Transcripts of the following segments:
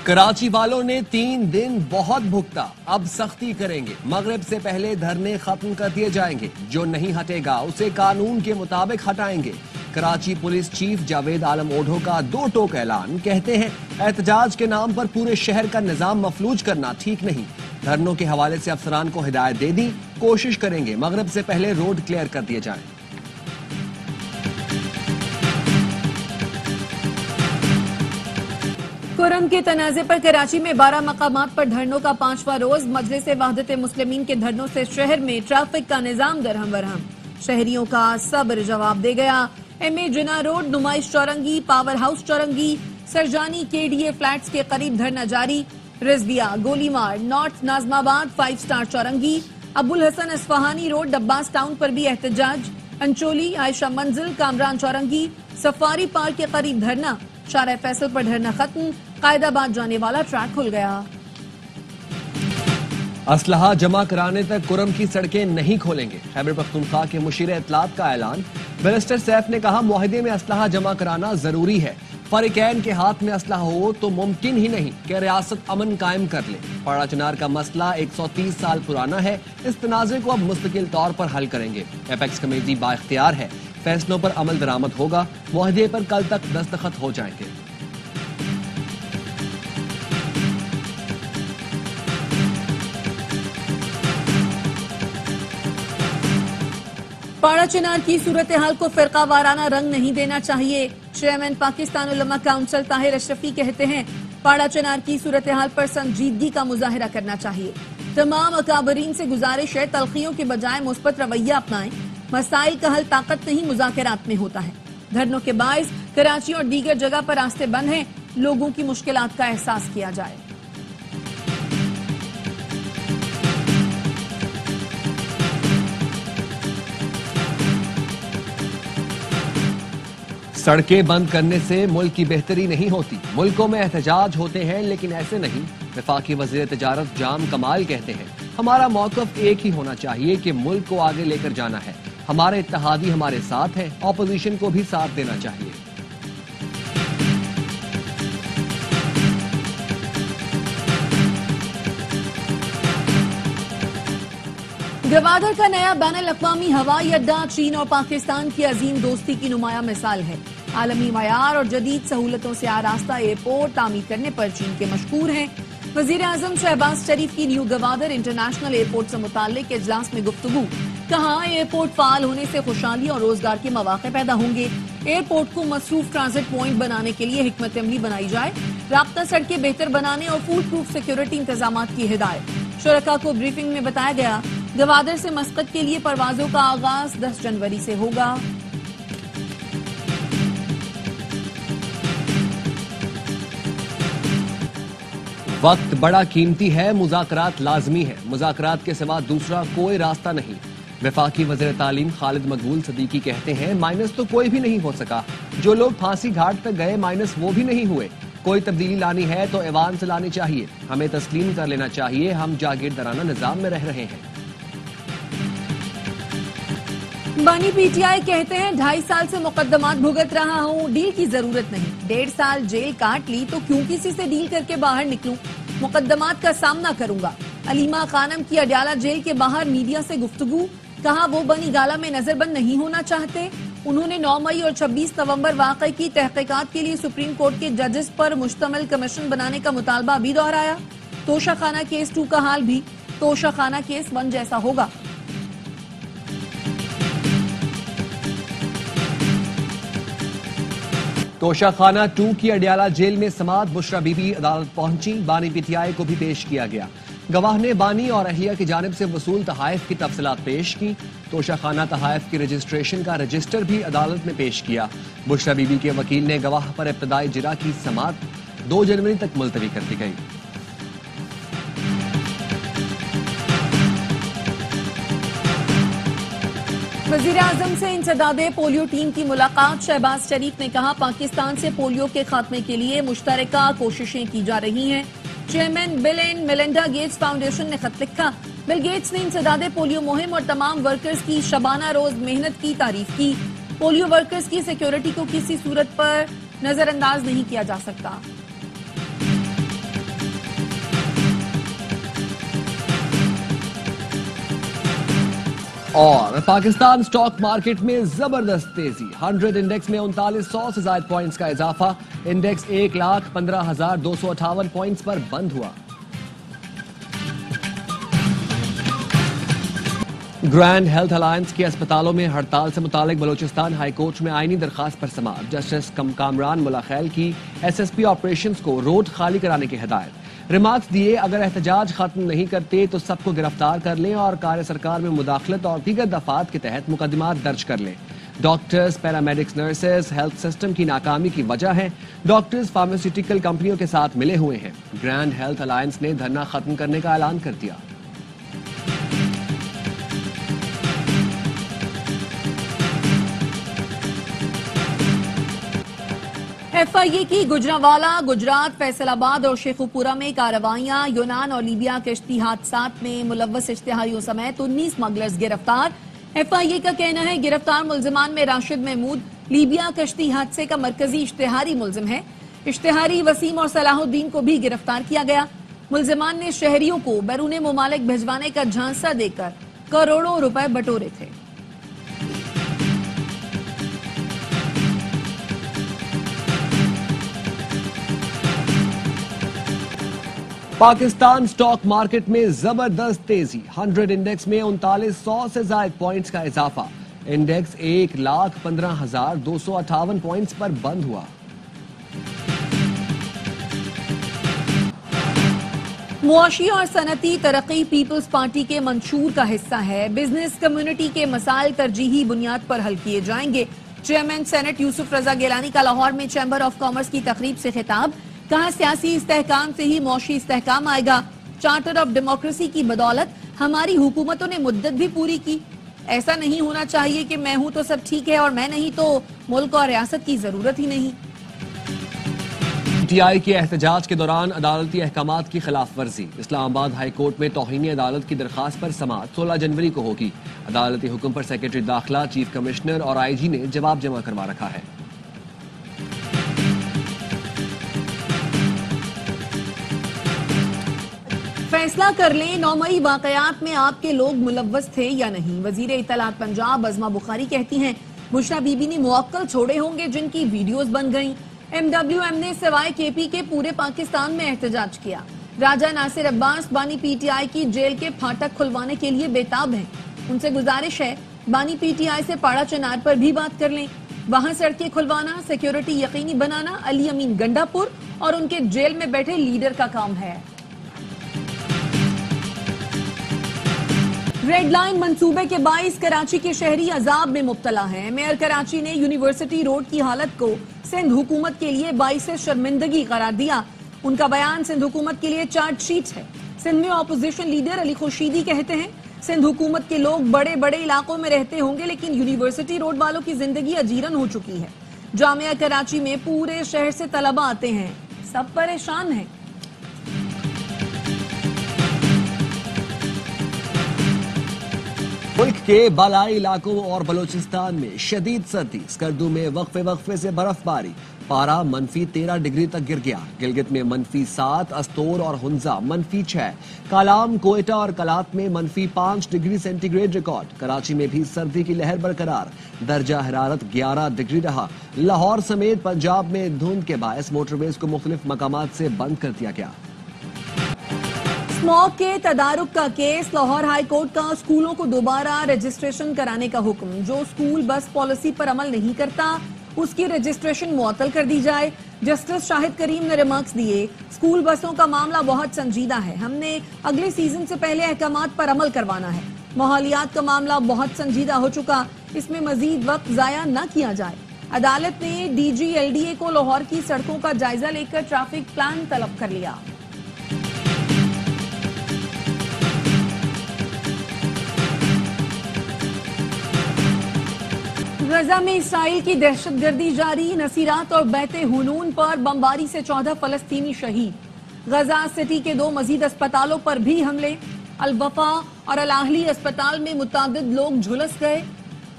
کراچی والوں نے 3 دن بہت بھگتا، اب سختی کریں گے۔ مغرب سے پہلے دھرنے ختم کر دیے جائیں گے، جو نہیں ہٹے گا اسے قانون کے مطابق ہٹائیں گے۔ کراچی پولیس چیف جاوید عالم اوڈھو کا 2 ٹوک اعلان، کہتے ہیں احتجاج کے نام پر پورے شہر کا نظام مفلوج کرنا ٹھیک نہیں۔ دھرنوں کے حوالے سے افسران کو ہدایت دے دی، کوشش کریں گے مغرب سے پہلے روڈ کلیئر کر دیے جائیں۔ کرم کے تنازع پر کراچی میں 12 مقامات پر دھرنوں کا 5واں روز۔ مجلس وحدت مسلمین کے دھرنوں سے شہر میں ٹریفک کا نظام درہم برہم۔ شہریوں کا صبر جواب دے گیا۔ ایم اے جناح روڈ، نمائش چورنگی، پاور ہاؤس چورنگی، سرجانی کے ڈی اے فلیٹس کے قریب دھرنا جاری۔ رضویہ، گولی مار، نارتھ نازم آباد، 5 اسٹار چورنگی، ابو الحسن اصفہانی روڈ، ڈباس ٹاؤن پر بھی احتجاج۔ انچولی، عائشہ منزل، کامران چورنگی، سفاری پارک کے قریب دھرنا۔ شارع فیصل پر دھرنا ختم، قائد آباد جانے والا ٹریک کھل گیا۔ اسلحہ جمع کرانے تک کرم کی سڑکیں نہیں کھولیں گے۔ خیبر پختونخوا کے مشیر اطلاعات کا اعلان۔ بیرسٹر سیف نے کہا معاہدے میں اسلحہ جمع کرانا ضروری ہے۔ فریقین کے ہاتھ میں اسلحہ ہو تو ممکن ہی نہیں کہ ریاست امن قائم کر لے۔ پاڑا چنار کا مسئلہ 130 سال پرانا ہے، اس تنازع کو اب مستقل طور پر حل کریں گے۔ ایپیکس کمیٹی با اختیار ہے، فیصلوں پر عمل درآمد ہوگا، معاہدے پر کل تک دستخط ہو جائیں گے۔ پاڑا چنار کی صورتحال کو فرقہ وارانہ رنگ نہیں دینا چاہیے۔ چیئرمین پاکستان علماء کونسل طاہر اشرفی کہتے ہیں پاڑا چنار کی صورتحال پر سنجیدگی کا مظاہرہ کرنا چاہیے۔ تمام اکابرین سے گزارش ہے تلخیوں کے بجائے مثبت رویہ اپنائیں۔ مسائل کا حل طاقت نہیں مذاکرات میں ہوتا ہے۔ دھرنوں کے باعث کراچی اور دیگر جگہ پر راستے بند ہیں، لوگوں کی مشکلات کا احساس کیا جائے۔ سڑکیں بند کرنے سے ملک کی بہتری نہیں ہوتی۔ ملکوں میں احتجاج ہوتے ہیں لیکن ایسے نہیں۔ وفاقی وزیر تجارت جام کمال کہتے ہیں ہمارا موقف ایک ہی ہونا چاہیے کہ ملک کو آگے لے کر جانا ہے۔ ہمارے اتحادی ہمارے ساتھ ہیں، اپوزیشن کو بھی ساتھ دینا چاہیے۔ گوادر کا نیا بین الاقوامی ہوائی اڈہ چین اور پاکستان کی عظیم دوستی کی نمایاں مثال ہے۔ عالمی معیار اور جدید سہولتوں سے آراستہ ایئرپورٹ تعمیر کرنے پر چین کے مشکور ہیں۔ وزیر اعظم شہباز شریف کی نیو گوادر انٹرنیشنل ایئرپورٹ سے متعلق اجلاس میں گفتگو۔ کہا ایئرپورٹ فعال ہونے سے خوشحالی اور روزگار کے مواقع پیدا ہوں گے۔ ایئرپورٹ کو مصروف ٹرانزٹ پوائنٹ بنانے کے لیے حکمت عملی بنائی جائے۔ رابطہ سڑکیں بہتر بنانے اور فول پروف سیکیورٹی انتظامات کی ہدایت۔ شرکاء کو بریفنگ میں بتایا گیا گوادر سے مسقط کے لیے پروازوں کا آغاز 10 جنوری سے ہوگا۔ وقت بڑا قیمتی ہے، مذاکرات لازمی ہے۔ مذاکرات کے سوا دوسرا کوئی راستہ نہیں۔ وفاقی وزیر تعلیم خالد مقبول صدیقی کہتے ہیں مائنس تو کوئی بھی نہیں ہو سکا۔ جو لوگ پھانسی گھاٹ تک گئے مائنس وہ بھی نہیں ہوئے۔ کوئی تبدیلی لانی ہے تو ایوان سے لانی چاہیے۔ ہمیں تسلیم کر لینا چاہیے، ہم جاگیردارانہ نظام میں رہ رہے ہیں۔ بانی پی ٹی آئی کہتے ہیں 2.5 سال سے مقدمات بھگت رہا ہوں، ڈیل کی ضرورت نہیں۔ 1.5 سال جیل کاٹ لی تو کیوں کسی سے ڈیل کر کے باہر نکلوں، مقدمات کا سامنا کروں گا۔ علیمہ خانم کی اڈیالہ جیل کے باہر میڈیا سے گفتگو۔ کہا وہ بنی گالہ میں نظر بند نہیں ہونا چاہتے۔ انہوں نے 9 مئی اور 26 نومبر واقعے کی تحقیقات کے لیے سپریم کورٹ کے ججز پر مشتمل کمیشن بنانے کا مطالبہ بھی دہرایا۔ توشہ خانہ کیس 2 کا حال بھی توشہ خانہ کیس 1 جیسا ہوگا۔ توشہ خانہ 2 کی اڈیالہ جیل میں سماعت، بشرا بی بی عدالت پہنچی، بانی پی ٹی آئی کو بھی پیش کیا گیا۔ گواہ نے بانی اور اہلیہ کی جانب سے وصول تحائف کی تفصیلات پیش کی۔ توشہ خانہ تحائف کی رجسٹریشن کا رجسٹر بھی عدالت میں پیش کیا۔ بشرا بی بی کے وکیل نے گواہ پر ابتدائی جرح کی سماعت 2 جنوری تک ملتوی کر دی گئی۔ وزیر اعظم سے انسداد پولیو ٹیم کی ملاقات۔ شہباز شریف نے کہا پاکستان سے پولیو کے خاتمے کے لیے مشترکہ کوششیں کی جا رہی ہیں۔ Chairman Bill and Melinda Gates foundation نے خط لکھا۔ بل گیٹس نے انسداد پولیو مہم اور تمام ورکرز کی شبانہ روز محنت کی تعریف کی۔ پولیو ورکرز کی سیکیورٹی کو کسی صورت پر نظر انداز نہیں کیا جا سکتا۔ اور پاکستان سٹاک مارکیٹ میں زبردست تیزی، 100 انڈیکس میں 3900 سے زائد پوائنٹس کا اضافہ، انڈیکس 1,15,258 پوائنٹس پر بند ہوا۔ گرینڈ ہیلتھ الائنس کے اسپتالوں میں ہڑتال سے متعلق بلوچستان ہائی کورٹ میں آئینی درخواست پر سماعت، جسٹس کامران ملا خیل کی ایس ایس پی آپریشنز کو روڈ خالی کرانے کی ہدایت، ریمارکس دیے اگر احتجاج ختم نہیں کرتے تو سب کو گرفتار کر لیں اور کار سرکار میں مداخلت اور دیگر دفعات کے تحت مقدمات درج کر لیں۔ Doctors, paramedics, nurses health system کی ناکامی کی وجہ ہے، ڈاکٹرز فارماسیوٹیکل کمپنیوں کے ساتھ ملے ہوئے ہیں۔ گرینڈ ہیلتھ الائنس نے دھرنا ختم کرنے کا اعلان کر دیا۔ ایف آئی اے کی گجرانوالہ، گجرات، فیصل آباد اور شیخوپورہ میں کارروائیاں، یونان اور لیبیا کشتی حادثات میں ملوث اشتہاریوں سمیت 19 اسمگلرز گرفتار۔ ایف آئی اے کا کہنا ہے گرفتار ملزمان میں راشد محمود لیبیا کشتی حادثے کا مرکزی اشتہاری ملزم ہے۔ اشتہاری وسیم اور صلاح الدین کو بھی گرفتار کیا گیا۔ ملزمان نے شہریوں کو بیرون ممالک بھجوانے کا جھانسا دے کر کروڑوں روپے بٹورے تھے۔ پاکستان سٹاک مارکیٹ میں زبردست تیزی، 100 انڈیکس میں 3900 سے زائد پوائنٹس کا اضافہ، انڈیکس 1,15,258 پوائنٹس پر بند ہوا۔ معاشی اور صنعتی ترقی پیپلز پارٹی کے منشور کا حصہ ہے، بزنس کمیونٹی کے مسائل ترجیحی بنیاد پر حل کیے جائیں گے۔ چیئرمین سینٹ یوسف رضا گیلانی کا لاہور میں چیمبر آف کامرس کی تقریب سے خطاب، کہا سیاسی استحکام سے ہی معاشی استحکام آئے گا۔ چارٹر آف ڈیموکریسی کی بدولت ہماری حکومتوں نے مدت بھی پوری کی۔ ایسا نہیں ہونا چاہیے کہ میں ہوں تو سب ٹھیک ہے اور میں نہیں تو ملک اور ریاست کی ضرورت ہی نہیں۔ پی ٹی آئی کے احتجاج کے دوران عدالتی احکامات کی خلاف ورزی، اسلام آباد ہائی کورٹ میں توہین عدالت کی درخواست پر سماعت 16 جنوری کو ہوگی۔ عدالتی حکم پر سیکرٹری داخلہ، چیف کمشنر اور آئی جی نے جواب جمع کروا رکھا ہے۔ فیصلہ کر لیں 9 مئی واقعات میں آپ کے لوگ ملوث تھے یا نہیں، وزیر اطلاعات پنجاب عظمہ بخاری کہتی ہیں بشرا بی بی نے موکل چھوڑے ہوں گے جن کی ویڈیوز بن گئیں۔ ایم ڈبلیو ایم نے سوائے کے پی کے پورے پاکستان میں احتجاج کیا۔ راجہ ناصر عباس بانی پی ٹی آئی کی جیل کے پھاٹک کھلوانے کے لیے بےتاب ہیں، ان سے گزارش ہے بانی پی ٹی آئی سے پاڑا چنار پر بھی بات کر لیں۔ وہاں سڑکیں کھلوانا، سیکیورٹی یقینی بنانا علی امین گنڈا پور اور ان کے جیل میں بیٹھے لیڈر کا کام ہے۔ ریڈ لائن منصوبے کے باعث کراچی کے شہری عذاب میں مبتلا ہیں۔ میئر کراچی نے یونیورسٹی روڈ کی حالت کو سندھ حکومت کے لیے باعث شرمندگی قرار دیا۔ ان کا بیان سندھ حکومت کے لیے چارج شیٹ ہے۔ سندھ میں اپوزیشن لیڈر علی خورشیدی کہتے ہیں سندھ حکومت کے لوگ بڑے بڑے علاقوں میں رہتے ہوں گے لیکن یونیورسٹی روڈ والوں کی زندگی اجیرن ہو چکی ہے۔ جامعہ کراچی میں پورے شہر سے طلبہ آتے ہیں، سب پریشان ہیں۔ ملک کے بالائی علاقوں اور بلوچستان میں شدید سردی، اسکردو میں وقفے سے برف باری، پارا -13 ڈگری تک گر گیا۔ گلگت میں -7، استور اور ہنزا -6، کالام، کوئٹہ اور کلات میں -5 degree centigrade record. Karachi میں بھی سردی کی لہر برقرار، درجہ حرارت 11 ڈگری رہا۔ لاہور سمیت پنجاب میں دھند کے باعث موٹر ویز کو مختلف مقامات سے بند کر دیا گیا۔ اسموگ کے تدارک کا کیس، لاہور ہائی کورٹ کا اسکولوں کو دوبارہ رجسٹریشن کرانے کا حکم، جو اسکول بس پالیسی پر عمل نہیں کرتا اس کی رجسٹریشن معطل کر دی جائے۔ جسٹس شاہد کریم نے ریمارکس دیے اسکول بسوں کا معاملہ بہت سنجیدہ ہے، ہم نے اگلے سیزن سے پہلے احکامات پر عمل کروانا ہے۔ ماحولیات کا معاملہ بہت سنجیدہ ہو چکا، اس میں مزید وقت ضائع نہ کیا جائے۔ عدالت نے D G L D A کو لاہور کی سڑکوں کا جائزہ لے کر ٹریفک پلان طلب کر لیا۔ غزہ میں اسرائیل کی دہشت گردی جاری، نصیرات اور بیت حنون پر بمباری سے 14 فلسطینی شہید۔ غزہ سٹی کے 2 مزید اسپتالوں پر بھی حملے، الوفا اور الاہلی اسپتال میں متعدد لوگ جھلس گئے۔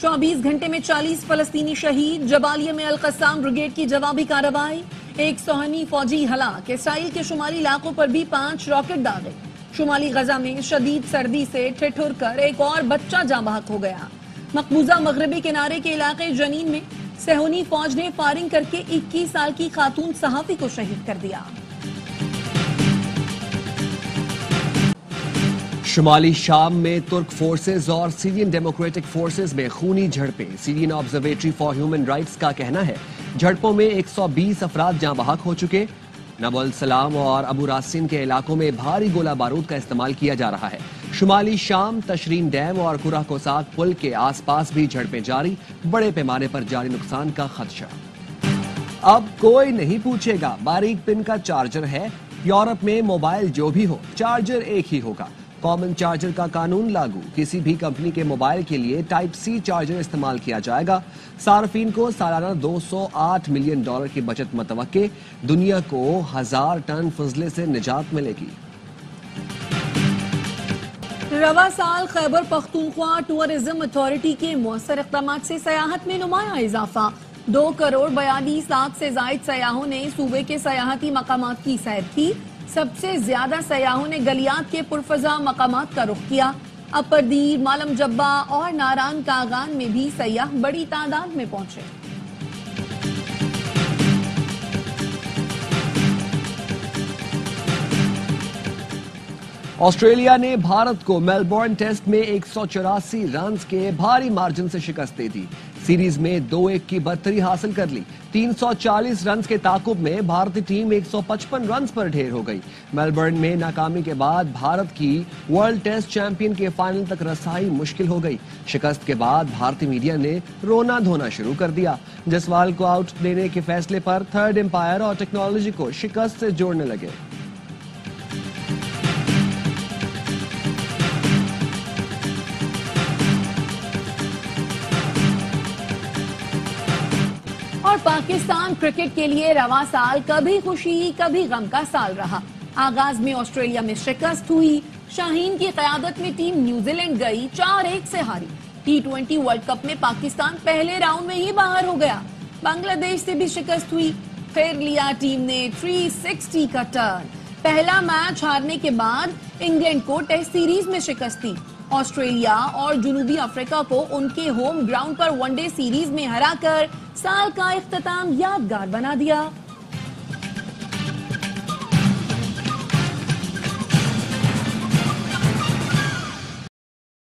24 گھنٹے میں 40 فلسطینی شہید۔ جبالیہ میں القسام بریگیڈ کی جوابی کارروائی، 1 سوہنی فوجی ہلاک۔ اسرائیل کے شمالی علاقوں پر بھی 5 راکٹ داغے۔ شمالی غزہ میں شدید سردی سے ٹھٹھر کر ایک اور بچہ جاں بحق ہو گیا۔ مقبوضہ مغربی کنارے کے علاقے جنین میں صہیونی فوج نے فائرنگ کر کے 21 سال کی خاتون صحافی کو شہید کر دیا۔ شمالی شام میں ترک فورسز اور سیرین ڈیموکریٹک فورسز میں خونی جھڑپیں۔ سیرین آبزرویٹری فار ہیومن رائٹس کا کہنا ہے جھڑپوں میں 120 افراد جاں بحق ہو چکے۔ نبو السلام اور ابو راسین کے علاقوں میں بھاری گولہ بارود کا استعمال کیا جا رہا ہے۔ شمالی شام تشرین ڈیم اور کرہ کوساک پل کے آس پاس بھی جھڑپیں جاری، بڑے پیمانے پر جاری نقصان کا خدشہ۔ اب کوئی نہیں پوچھے گا باریک پن کا چارجر ہے، یورپ میں موبائل جو بھی ہو چارجر ایک ہی ہوگا۔ کامن چارجر کا قانون لاگو، کسی بھی کمپنی کے موبائل کے لیے ٹائپ سی چارجر استعمال کیا جائے گا۔ صارفین کو سالانہ $208 ملین کی بچت متوقع، دنیا کو 1000 ٹن فضلے سے نجات ملے گی۔ رواں سال خیبر پختونخوا ٹورزم اتھارٹی کے مؤثر اقدامات سے سیاحت میں نمایاں اضافہ۔ 2 کروڑ 42 لاکھ سے زائد سیاحوں نے صوبے کے سیاحتی مقامات کی سیر کی۔ سب سے زیادہ سیاحوں نے گلیات کے پرفضا مقامات کا رخ کیا۔ اپر دیر، مالم جبہ اور ناران کاغان میں بھی سیاح بڑی تعداد میں پہنچے۔ آسٹریلیا نے بھارت کو میلبورن ٹیسٹ میں 184 رنز کے بھاری مارجن سے شکست دے دی۔ سیریز میں 2-1 کی برتری حاصل کر لی۔ 340 رنز کے تعاقب میں بھارتی ٹیم 155 رنز پر ڈھیر ہو گئی۔ میلبورن میں ناکامی کے بعد بھارت کی ورلڈ ٹیسٹ چیمپئن کے فائنل تک رسائی مشکل ہو گئی۔ شکست کے بعد بھارتی میڈیا نے رونا دھونا شروع کر دیا۔ جسوال کو آؤٹ دینے کے فیصلے پر تھرڈ امپائر اور ٹیکنالوجی کو شکست سے جوڑنے لگے۔ اور پاکستان کرکٹ کے لیے رواں سال کبھی خوشی کبھی غم کا سال رہا۔ آغاز میں آسٹریلیا میں شکست ہوئی، شاہین کی قیادت میں ٹیم نیوزی لینڈ گئی 4-1 سے ہاری۔ T20 ورلڈ کپ میں پاکستان پہلے راؤنڈ میں ہی باہر ہو گیا۔ بنگلہ دیش سے بھی شکست ہوئی، پھر لیا ٹیم نے 360 کا ٹرن۔ پہلا میچ ہارنے کے بعد انگلینڈ کو ٹیسٹ سیریز میں شکست دی۔ آسٹریلیا اور جنوبی افریقہ کو ان کے ہوم گراؤنڈ پر ون ڈے سیریز میں ہرا کر سال کا اختتام یادگار بنا دیا۔